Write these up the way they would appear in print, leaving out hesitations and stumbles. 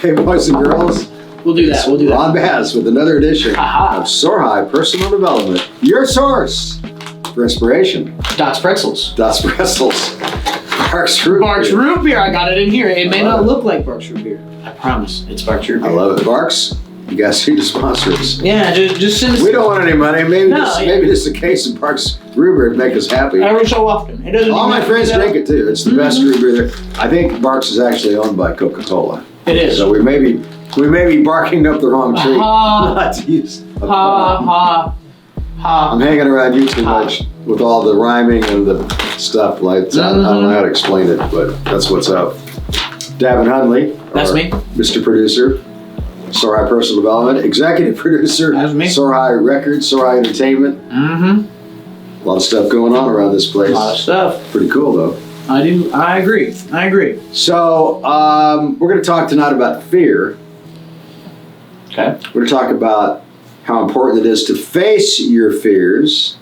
Hey, boys and girls. We'll do that. Ron Bass with another edition of Soar High Personal Development. Your source for inspiration. Dots Pretzels. Barks Root Barks Beer. Root Beer. I got it in here. It may not look like Barks Root Beer. I promise. It's Barks Root Beer. I love it. Barks, you guys need to sponsor us. Yeah, just send us. We don't want any money. Maybe just a case of Barks Root Beer to make us happy. Every so often. It doesn't. All my friends drink it too. It's the best root beer there. I think Barks is actually owned by Coca-Cola. It is. So we may be barking up the wrong tree. Not to use. I'm hanging around you too much with all the rhyming and the stuff. Like I don't know how to explain it, but that's what's up. Davin Hunley. That's me. Mr. Producer. Soar High Personal Development. Executive Producer. That's me. Soar High Records. Soar High Entertainment. A lot of stuff going on around this place. A lot of stuff. Pretty cool though. I agree. So we're going to talk tonight about fear. Okay. We're going to talk about how important it is to face your fears.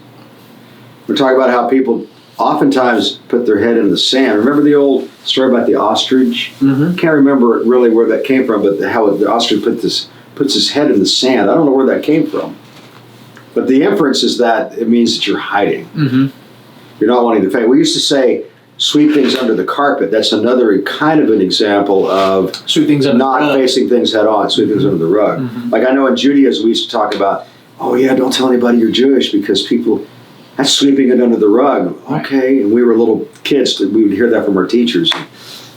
We're talking about how people oftentimes put their head in the sand. Remember the old story about the ostrich? Can't remember really where that came from, but how the ostrich puts his head in the sand. I don't know where that came from. But the inference is that it means that you're hiding. You're not wanting to face. We used to say, sweep things under the carpet. That's another kind of an example of Sweep things under not the rug. facing things head on, sweep things under the rug. Like I know in Judaism we used to talk about, oh yeah, don't tell anybody you're Jewish because people, that's sweeping it under the rug. Okay, and we were little kids, we would hear that from our teachers.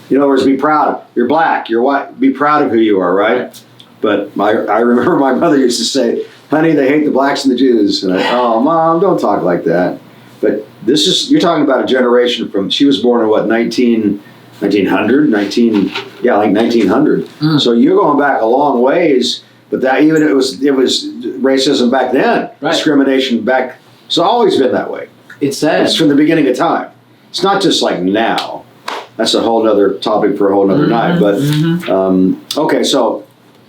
In other words, be proud. You're black, you're white, be proud of who you are, right? But I remember my mother used to say, honey, they hate the blacks and the Jews. And oh, Mom, don't talk like that. But you're talking about a generation from, she was born in what, 1900? Yeah, like 1900. So you're going back a long ways, but that even it was racism back then, discrimination back, it's always been that way. It's sad. It's from the beginning of time. It's not just like now. That's a whole other topic for a whole other night. But, okay, so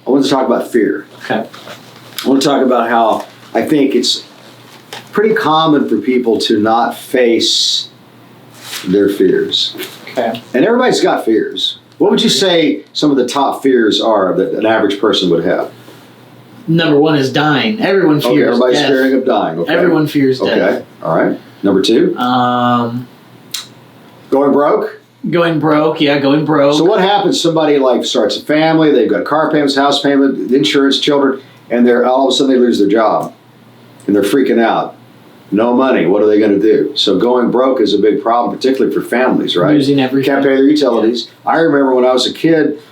I want to talk about fear. Okay. I want to talk about how I think it's pretty common for people to not face their fears. Okay. And everybody's got fears. What would you say some of the top fears are that an average person would have? Number one is dying. Everyone fears everybody's death. fearing of dying. Okay. Everyone fears death. Okay. All right. Number two? Going broke? Going broke. Yeah, going broke. So what happens? Somebody like starts a family, they've got car payments, house payment, insurance, children, and all of a sudden they lose their job. And they're freaking out. No money. What are they going to do? So going broke is a big problem, particularly for families, right? Losing everything. Can't pay their utilities. Yeah. I remember when I was a kid,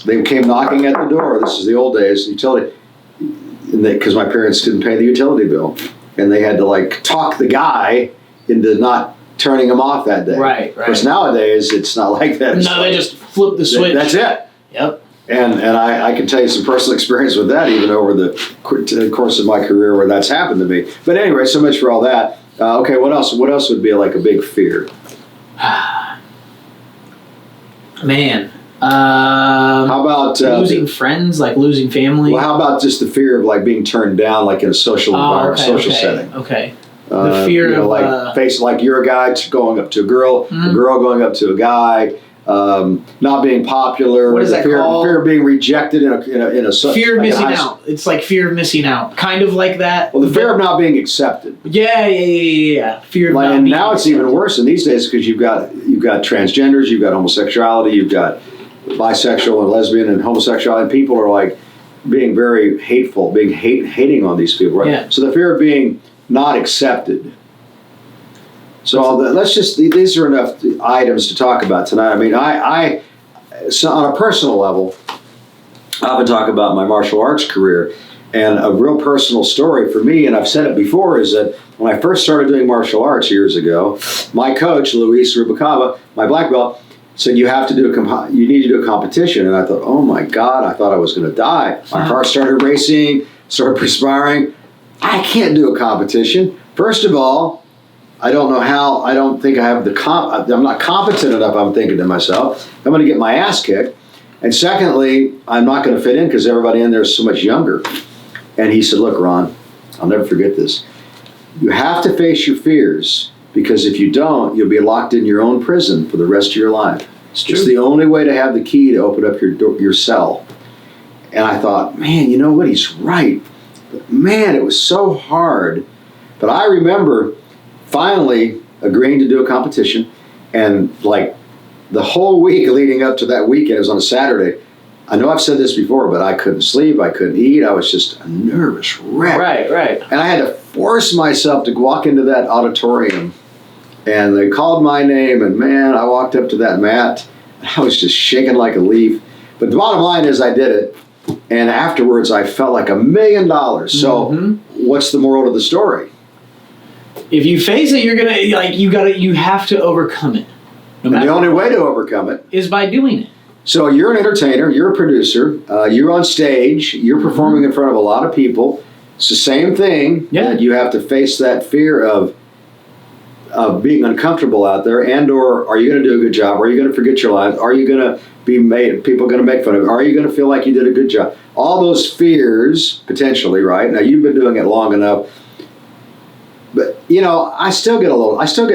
they came knocking at the door. This is the old days. Utility, because my parents couldn't pay the utility bill, and they had to like talk the guy into not turning him off that day. Right. Because nowadays it's not like that. No, they just flip the switch. That's it. Yep. And I can tell you some personal experience with that, even over the course of my career where that's happened to me. But anyway, so much for all that. Okay, what else? What else would be like a big fear? Man. How about losing friends, like losing family? Well, how about just the fear of like being turned down, like in a social environment, social setting? Okay. The fear of like face, like you're a guy going up to a girl going up to a guy. Not being popular. What is that called? Fear of being rejected in a fear of missing out. It's like fear of missing out, kind of like that. Well, the fear of not being accepted. Yeah. Fear of not and being now it's even worse in these days because you've got transgenders, you've got homosexuality, you've got bisexual and lesbian and homosexuality. And people are like being very hateful, being hating on these people. Right? Yeah. So the fear of being not accepted. So these are enough items to talk about tonight. I mean, so on a personal level, I've been talking about my martial arts career, and a real personal story for me, and I've said it before, is that when I first started doing martial arts years ago, my coach, Luis Rubalcaba, my black belt, said you need to do a competition, and I thought, oh my God, I thought I was going to die. My heart started racing, started perspiring. I can't do a competition. First of all, I don't know how. I don't think I have I'm not competent enough, I'm thinking to myself. I'm going to get my ass kicked. And secondly, I'm not going to fit in because everybody in there is so much younger. And he said, look, Ron, I'll never forget this. You have to face your fears because if you don't, you'll be locked in your own prison for the rest of your life. It's the only way to have the key to open up your cell. And I thought, man, you know what? He's right. But man, it was so hard. But I remember finally agreeing to do a competition, and like the whole week leading up to that weekend, it was on a Saturday. I know I've said this before, but I couldn't sleep, I couldn't eat, I was just a nervous wreck. Right. And I had to force myself to walk into that auditorium, and they called my name, and man, I walked up to that mat, and I was just shaking like a leaf. But the bottom line is I did it, and afterwards I felt like $1 million. So what's the moral of the story? If you face it, you're gonna you have to overcome it. And the only way to overcome it is by doing it. So you're an entertainer, you're a producer, you're on stage, you're performing in front of a lot of people. It's the same thing. Yeah. You have to face that fear of being uncomfortable out there, and or are you going to do a good job? Are you going to forget your lines? Are you going to people are going to make fun of you? Are you going to feel like you did a good job? All those fears, potentially, right? Now, you've been doing it long enough. But, you know, I still get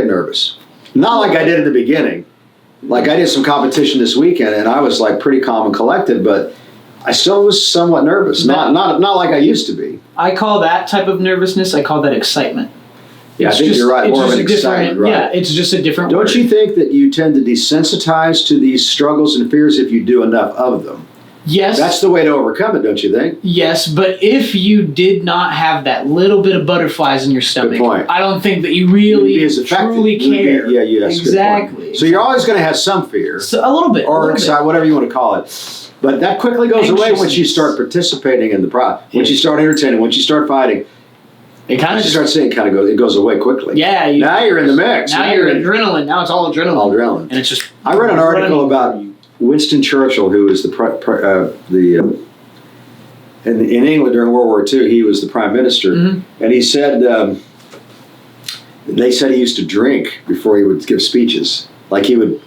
nervous. Not like I did at the beginning. Like I did some competition this weekend, and I was like pretty calm and collected, but I still was somewhat nervous. Not like I used to be. I call that type of nervousness, I call that excitement. Yeah, I think you're right. More of an excitement, right? Yeah, it's just a different Don't word. you think that you tend to desensitize to these struggles and fears if you do enough of them? Yes. That's the way to overcome it, don't you think? Yes, but if you did not have that little bit of butterflies in your stomach, Good point. I don't think that you really truly care. Yes, exactly. So you're always going to have some fear. So a little bit. Or whatever you want to call it. But that quickly goes away once you start participating in the process. Once you start entertaining, once you start fighting. It kind of start seeing it goes away quickly. Yeah. Now you're in the mix. Now you're adrenaline. Now it's all adrenaline. All adrenaline. And it's just. I read an article about Winston Churchill, who was in England during World War II. He was the prime minister, and he said they said he used to drink before he would give speeches. Like he would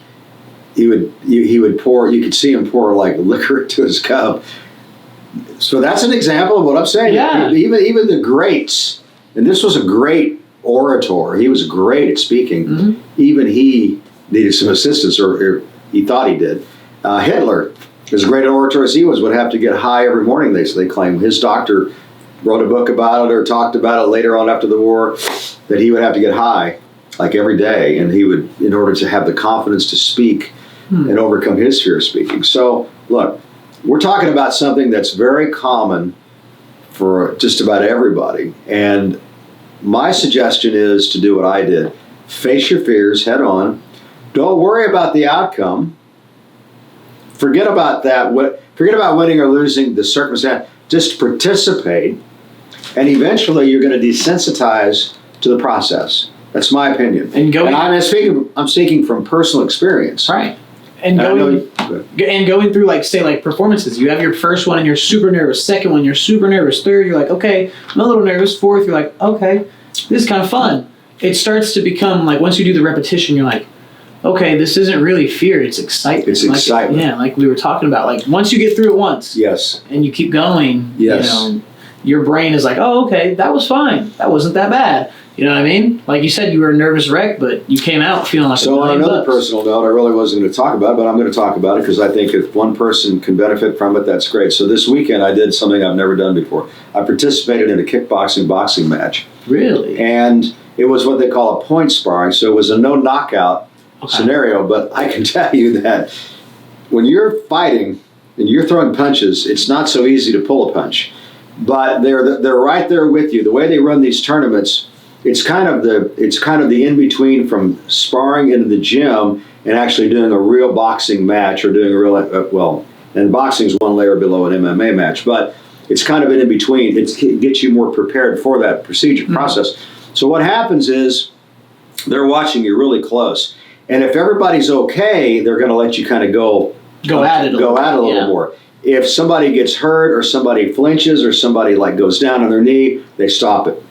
pour. You could see him pour like liquor into his cup. So that's an example of what I'm saying. Yeah. Even the greats, and this was a great orator. He was great at speaking. Even he needed some assistance, or he thought he did. Hitler, as great an orator as he was, would have to get high every morning, they claim. His doctor wrote a book about it or talked about it later on after the war, that he would have to get high like every day, and he would, in order to have the confidence to speak and overcome his fear of speaking. So, look, we're talking about something that's very common for just about everybody, and my suggestion is to do what I did. Face your fears head on. Don't worry about the outcome. Forget about that. Forget about winning or losing the circumstance. Just participate, and eventually you're going to desensitize to the process. That's my opinion. And I'm speaking from personal experience. Right. And going through like performances. You have your first one and you're super nervous. Second one, you're super nervous. Third, you're like, okay, I'm a little nervous. Fourth, you're like, okay, this is kind of fun. It starts to become like, once you do the repetition, you're like, okay, this isn't really fear, it's excitement. It's excitement. Yeah, like we were talking about. Like once you get through it once, yes, and you keep going, yes, your brain is like, oh, okay, that was fine. That wasn't that bad. You know what I mean? Like you said, you were a nervous wreck, but you came out feeling like So on another personal note, I really wasn't going to talk about it, but I'm going to talk about it because I think if one person can benefit from it, that's great. So this weekend I did something I've never done before. I participated in a kickboxing boxing match. Really? And it was what they call a point sparring, so it was a no knockout scenario, but I can tell you that when you're fighting and you're throwing punches, it's not so easy to pull a punch. But they're right there with you. The way they run these tournaments, it's kind of the in between from sparring into the gym and actually doing a real boxing match, or doing a real and boxing is one layer below an MMA match, but it's kind of an in between. It gets you more prepared for that process. So what happens is they're watching you really close. And if everybody's okay, they're going to let you kind of go at it a little more. If somebody gets hurt or somebody flinches or somebody goes down on their knee, they stop it.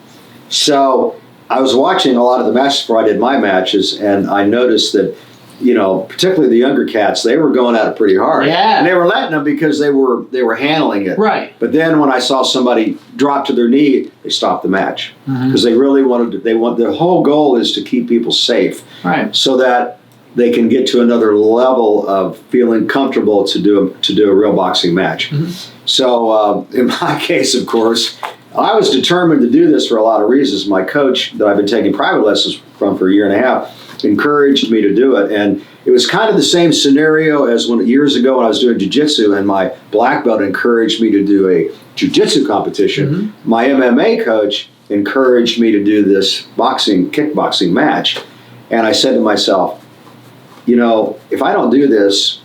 So I was watching a lot of the matches before I did my matches, and I noticed that, particularly the younger cats, they were going at it pretty hard. Yeah. And they were letting them because they were handling it. Right. But then when I saw somebody drop to their knee, they stopped the match because they really wanted to. The whole goal is to keep people safe. Right. So that they can get to another level of feeling comfortable to do a real boxing match. So in my case, of course, I was determined to do this for a lot of reasons. My coach that I've been taking private lessons from for a year and a half encouraged me to do it. And it was kind of the same scenario as years ago when I was doing jiu-jitsu, and my black belt encouraged me to do a jiu-jitsu competition. My MMA coach encouraged me to do this kickboxing match. And I said to myself, if I don't do this,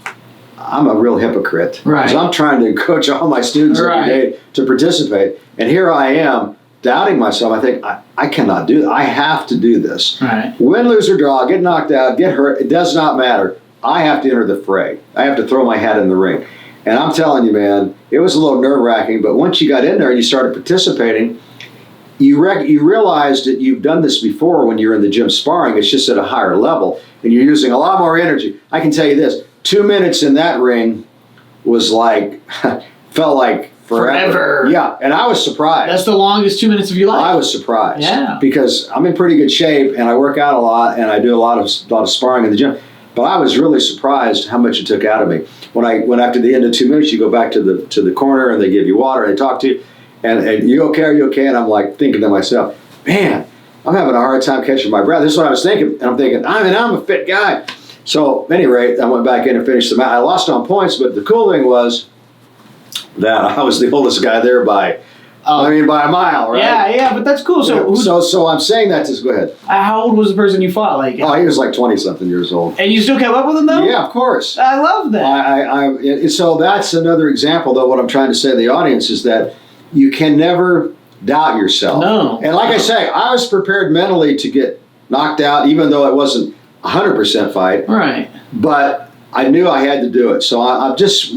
I'm a real hypocrite. Right. Because I'm trying to coach all my students every day to participate. And here I am doubting myself. I think, I cannot do it. I have to do this. Right. Win, lose, or draw, get knocked out, get hurt, it does not matter. I have to enter the fray. I have to throw my hat in the ring. And I'm telling you, man, it was a little nerve-wracking, but once you got in there and you started participating, you realize that you've done this before when you're in the gym sparring. It's just at a higher level, and you're using a lot more energy. I can tell you this, 2 minutes in that ring was felt like forever. Yeah, and I was surprised. That's the longest 2 minutes of your life. I was surprised. Yeah. Because I'm in pretty good shape, and I work out a lot, and I do a lot of sparring in the gym. But I was really surprised how much it took out of me. When after the end of 2 minutes, you go back to the corner, and they give you water, and they talk to you, and you okay? Are you okay? And I'm like thinking to myself, man, I'm having a hard time catching my breath. This is what I was thinking, and I'm thinking, I'm a fit guy. So at any rate, I went back in and finished the match. I lost on points, but the cool thing was that I was the oldest guy there by a mile, right? Yeah, but that's cool. So I'm saying that to go ahead. How old was the person you fought? He was like 20-something years old. And you still kept up with him, though? Yeah, of course. I love that. So that's another example, though. What I'm trying to say to the audience is that you can never doubt yourself. No. And like I say, I was prepared mentally to get knocked out, even though it wasn't 100% fight. Right. But I knew I had to do it. So I'm just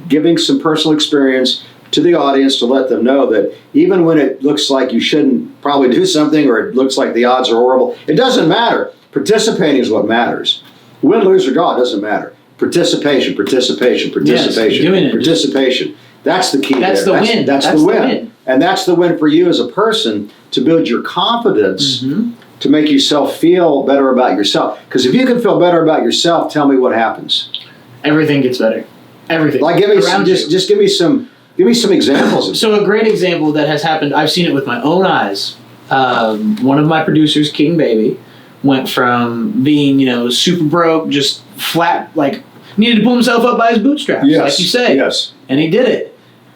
giving some personal experience to the audience to let them know that even when it looks like you shouldn't probably do something, or it looks like the odds are horrible, it doesn't matter. Participating is what matters. Win, lose, or draw, it doesn't matter. Participation. Yes, doing it. Participation. That's the key. That's there. the win. That's the win. And that's the win for you as a person, to build your confidence, to make yourself feel better about yourself. Because if you can feel better about yourself, tell me what happens. Everything gets better. Everything. Like, give me some examples. So a great example that has happened, I've seen it with my own eyes. One of my producers, King Baby, went from being, super broke, just flat, needed to pull himself up by his bootstraps, like you say. Yes. And he did it.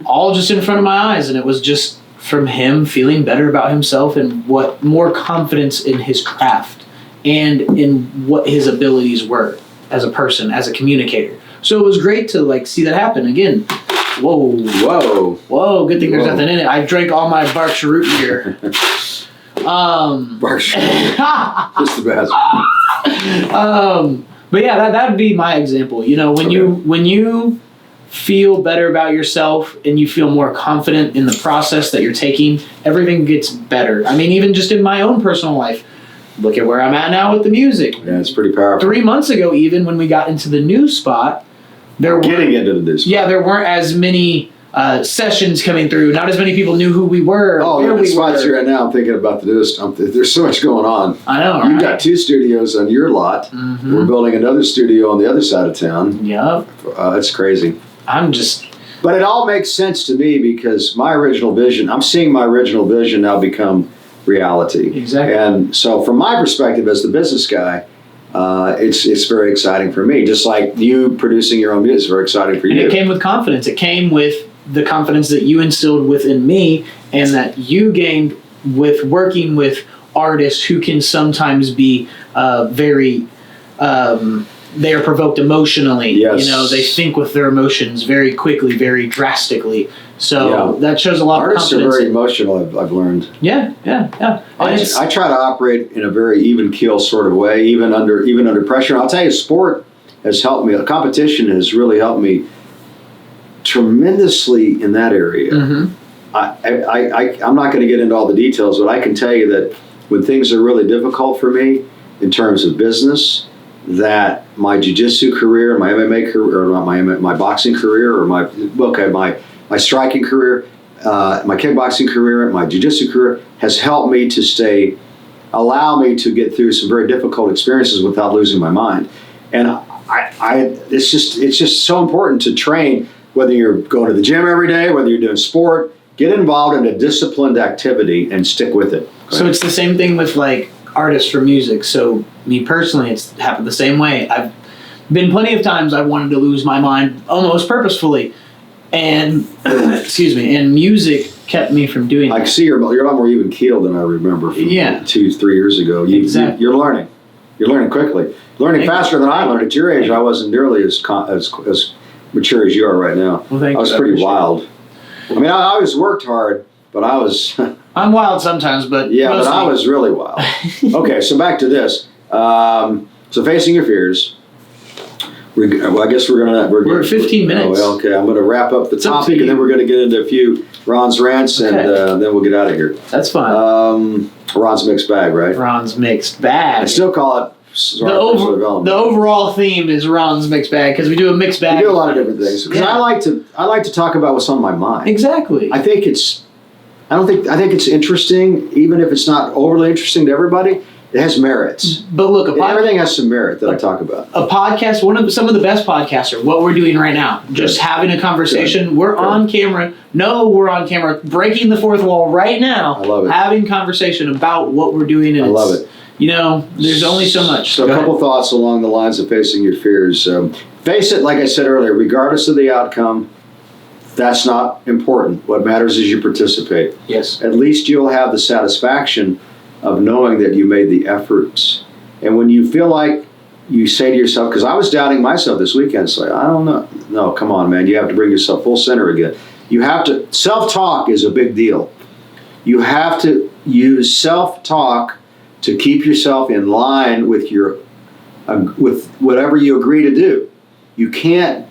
All just in front of my eyes. And it was just from him feeling better about himself and more confidence in his craft and in what his abilities were as a person, as a communicator. So it was great to see that happen again. Whoa. Good thing there's nothing in it. I drank all my Bark Root beer. Bark just the best. But yeah, that'd be my example. When you feel better about yourself and you feel more confident in the process that you're taking, everything gets better. I mean, even just in my own personal life, look at where I'm at now with the music. Yeah, it's pretty powerful. 3 months ago, even when we got into the new spot, there weren't as many sessions coming through. Not as many people knew who we were. Oh, yeah, the spots you're at now, I'm thinking about the newest. There's so much going on. I know, You've got 2 studios on your lot. We're building another studio on the other side of town. Yep. That's crazy. But it all makes sense to me because I'm seeing my original vision now become reality. Exactly. And so from my perspective as the business guy, it's very exciting for me. Just like you producing your own music is very exciting for you. And it came with confidence. It came with the confidence that you instilled within me and that you gained with working with artists who can sometimes be very... they are provoked emotionally. Yes. They think with their emotions very quickly, very drastically. So that shows a lot of confidence. Artists are very emotional, I've learned. Yeah. I try to operate in a very even keel sort of way, even under pressure. And I'll tell you, sport has helped me. Competition has really helped me tremendously in that area. I'm not going to get into all the details, but I can tell you that when things are really difficult for me in terms of business, that my jiu-jitsu career, my MMA career, or my boxing career, or my striking career, my kickboxing career, my jiu-jitsu career has helped me to stay allow me to get through some very difficult experiences without losing my mind. And it's just so important to train, whether you're going to the gym every day, whether you're doing sport, get involved in a disciplined activity and stick with it. So it's the same thing with like artists for music. So me personally, it's happened the same way. I've been plenty of times I wanted to lose my mind almost purposefully, and excuse me, and music kept me from doing that. I see you're a lot more even keeled than I remember from 2-3 years ago. Exactly. You're learning. You're learning quickly. Learning faster than I learned. At your age, I wasn't nearly as mature as you are right now. Well, thank I was you. pretty wild. I mean, I always worked hard, but I was... I'm wild sometimes, but yeah, mostly. but I was really wild. Okay, so back to this. So facing your fears. Well, I guess we're at 15 minutes. Oh, well, okay, I'm going to wrap up the It's up to topic, and then you. we're going to get into a few Ron's rants, and then we'll get out of here. That's fine. Ron's mixed bag, right? Ron's mixed bag. I still call it The overall theme is Ron's mixed bag because we do a mixed bag. We do a lot of different things because I like to talk about what's on my mind. Exactly. I think it's interesting, even if it's not overly interesting to everybody. It has merits. But look, everything has some merit that I talk about. A podcast, some of the best podcasts are what we're doing right now. Just having a conversation. Good. We're on camera. No, we're on camera, breaking the fourth wall right now. I love it. Having conversation about what we're doing. And I love it. You know, there's only so much. So a couple thoughts along the lines of facing your fears. Face it, like I said earlier, regardless of the outcome, that's not important. What matters is you participate. Yes. At least you'll have the satisfaction of knowing that you made the efforts. And when you feel like you say to yourself, because I was doubting myself this weekend, it's like, I don't know. No, come on, man. You have to bring yourself full center again. You have to, self-talk is a big deal. You have to use self-talk to keep yourself in line with with whatever you agree to do. You can't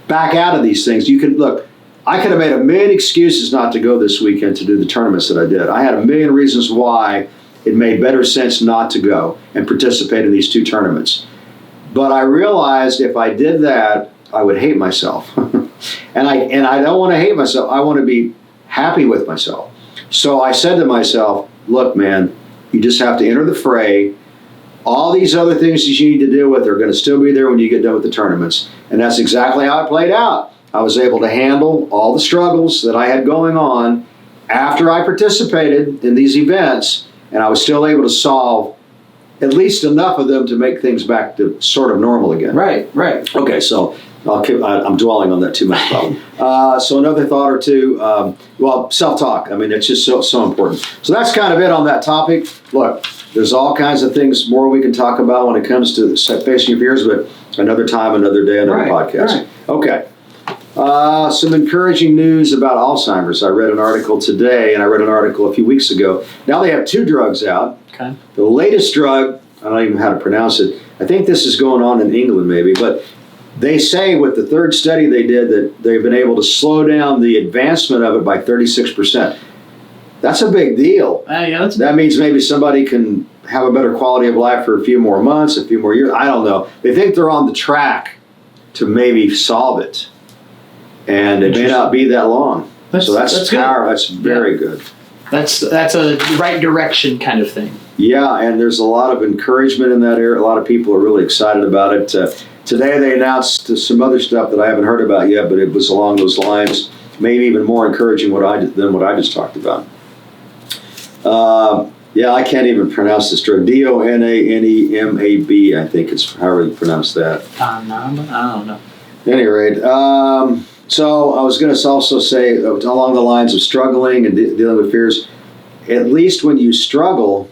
back out of these things. You can look. I could have made a million excuses not to go this weekend to do the tournaments that I did. I had a million reasons why it made better sense not to go and participate in these two tournaments. But I realized if I did that, I would hate myself, and I don't want to hate myself. I want to be happy with myself. So I said to myself, "Look, man. You just have to enter the fray. All these other things that you need to deal with are going to still be there when you get done with the tournaments." And that's exactly how it played out. I was able to handle all the struggles that I had going on after I participated in these events, and I was still able to solve at least enough of them to make things back to sort of normal again. Right, right. Okay, so I'm dwelling on that too much, probably. So another thought or two, self-talk. I mean, it's just so important. So that's kind of it on that topic. Look, there's all kinds of things more we can talk about when it comes to facing your fears, but another time, another day, another podcast. Right. Okay. Some encouraging news about Alzheimer's. I read an article today, and I read an article a few weeks ago. Now they have 2 drugs out. Okay. The latest drug, I don't even know how to pronounce it. I think this is going on in England maybe, but they say with the 3rd study they did that they've been able to slow down the advancement of it by 36%. That's a big deal. That means maybe somebody can have a better quality of life for a few more months, a few more years. I don't know. They think they're on the track to maybe solve it. And it may not be that long. So that's power. That's very good. That's a right direction kind of thing. Yeah, and there's a lot of encouragement in that area. A lot of people are really excited about it. Today they announced some other stuff that I haven't heard about yet, but it was along those lines, maybe even more encouraging than what I just talked about. I can't even pronounce this drug. DONANEMAB, I think it's however you pronounce that. I don't know. At any rate, so I was going to also say along the lines of struggling and dealing with fears, at least when you struggle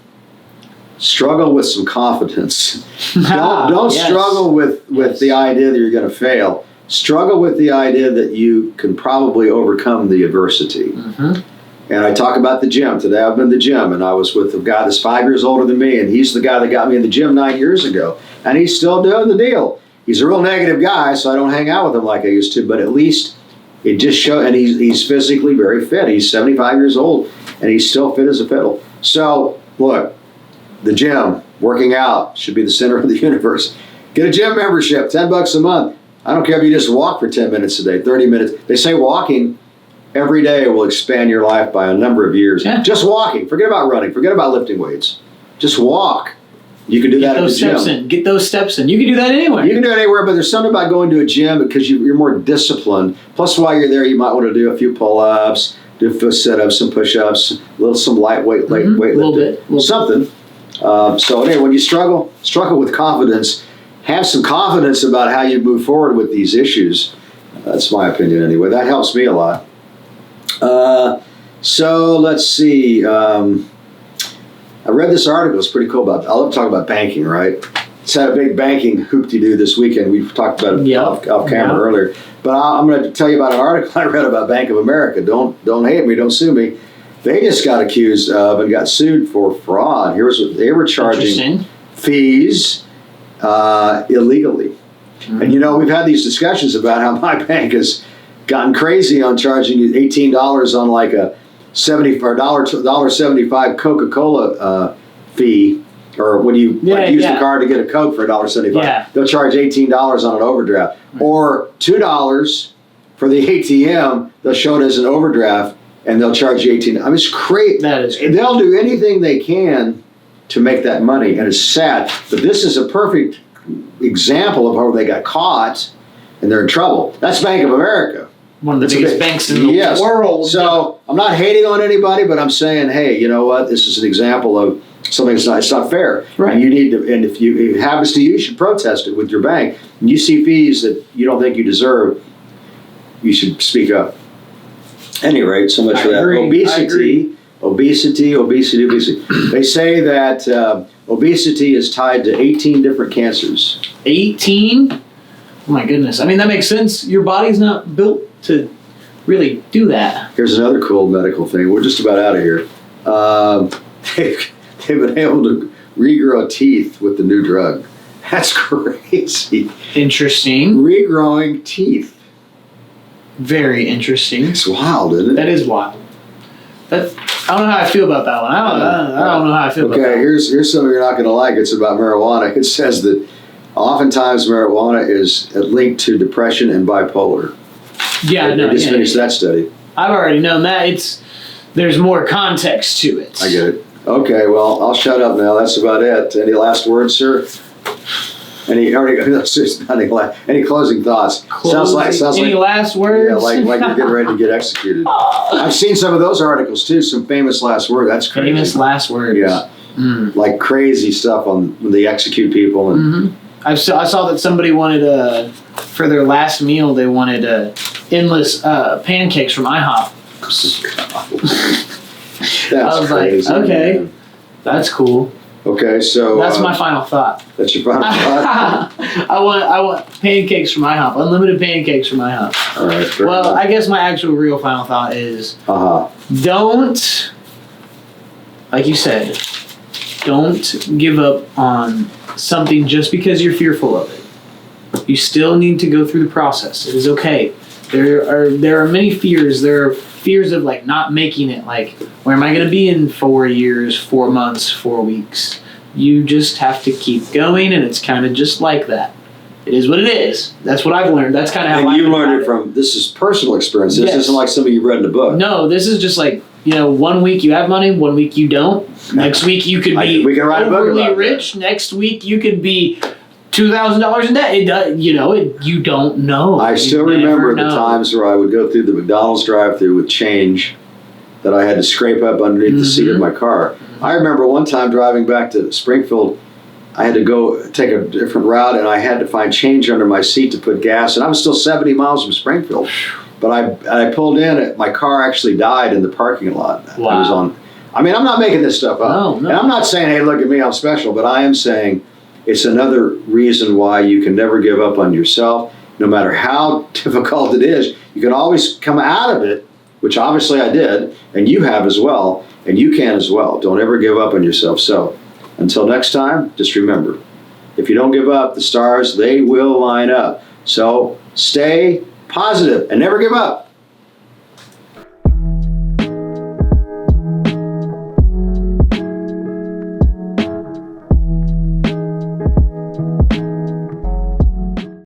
with some confidence. Don't struggle with the idea that you're going to fail. Struggle with the idea that you can probably overcome the adversity. Mm-hmm. And I talk about the gym. Today I've been in the gym, and I was with a guy that's 5 years older than me, and he's the guy that got me in the gym 9 years ago. And he's still doing the deal. He's a real negative guy, so I don't hang out with him like I used to, but at least it just shows, and he's physically very fit. He's 75 years old, and he's still fit as a fiddle. So, look, the gym, working out, should be the center of the universe. Get a gym membership, $10 a month. I don't care if you just walk for 10 minutes a day, 30 minutes. They say walking every day will expand your life by a number of years. Yeah. Just walking. Forget about running. Forget about lifting weights. Just walk. You can do that at the gym. Get those steps in. You can do that anywhere. You can do it anywhere, but there's something about going to a gym because you're more disciplined. Plus, while you're there, you might want to do a few pull-ups, do a few sit-ups, some push-ups, some lightweight weightlifting, something. So anyway, when you struggle with confidence, have some confidence about how you move forward with these issues. That's my opinion anyway. That helps me a lot. So let's see. I read this article. It's pretty cool I love talking about banking, right? It's had a big banking hoop-de-doo this weekend. We've talked about it off camera earlier. But I'm going to tell you about an article I read about Bank of America. Don't hate me. Don't sue me. They just got accused of and got sued for fraud. Here's what they were charging: fees illegally. Mm-hmm. And we've had these discussions about how my bank has gotten crazy on charging you $18 on like a $1.75 Coca-Cola fee, or when you use the card to get a Coke for $1.75, they'll charge $18 on an overdraft, or $2 for the ATM. They'll show it as an overdraft, and they'll charge you $18. I mean, it's crazy. That is crazy. They'll do anything they can to make that money, and it's sad. But this is a perfect example of how they got caught, and they're in trouble. That's Bank of America. One of the biggest banks in the world. So I'm not hating on anybody, but I'm saying, hey, you know what? This is an example of something it's not fair. Right. And you need to, and if it happens to you should protest it with your bank. And you see fees that you don't think you deserve, you should speak up. At any rate, so much for that. Obesity. They say that obesity is tied to 18 different cancers. 18? Oh my goodness. I mean, that makes sense. Your body's not built to really do that. Here's another cool medical thing. We're just about out of here. They've been able to regrow teeth with the new drug. That's crazy. Interesting. Regrowing teeth. Very interesting. It's wild, isn't it? That is wild. I don't know how I feel about that one. I don't know how I feel about that. Okay, here's something you're not going to like. It's about marijuana. It says that oftentimes marijuana is linked to depression and bipolar. Yeah, They just finished that study. I've already known that. There's more context to it. I get it. Okay, well, I'll shut up now. That's about it. Any last words, sir? Any closing thoughts? Sounds like any last words? Yeah, like you're getting ready to get executed. I've seen some of those articles too. Some famous last words. That's crazy. Famous last words. Yeah, like crazy stuff on when they execute people. And I saw that somebody wanted for their last meal. They wanted endless pancakes from IHOP. That's crazy. Like, okay, man. That's cool. Okay, so that's my final thought. That's your final thought. I want pancakes from IHOP. Unlimited pancakes from IHOP. All right. Well, I guess my actual real final thought is don't, like you said, don't give up on something just because you're fearful of it. You still need to go through the process. It is okay. There are many fears. There are fears of like not making it. Like, where am I going to be in 4 years, 4 months, 4 weeks? You just have to keep going, and it's kind of just like that. It is what it is. That's what I've learned. That's kind of how. And you learned it from. This is personal experience. This isn't like something you read in a book. No, this is just like 1 week you have money, 1 week you don't. Next week you could be we can write a book overly about rich. That. Next week you could be $2,000 in debt. You don't know. I still remember the times where I would go through the McDonald's drive-thru with change that I had to scrape up underneath the seat of my car. I remember one time driving back to Springfield, I had to go take a different route, and I had to find change under my seat to put gas, and I was still 70 miles from Springfield. But I pulled in, my car actually died in the parking lot. Wow. I'm not making this stuff up. No. And I'm not saying, hey, look at me, I'm special, but I am saying it's another reason why you can never give up on yourself. No matter how difficult it is, you can always come out of it, which obviously I did, and you have as well, and you can as well. Don't ever give up on yourself. So until next time, just remember, if you don't give up, the stars, they will line up. So stay positive and never give up.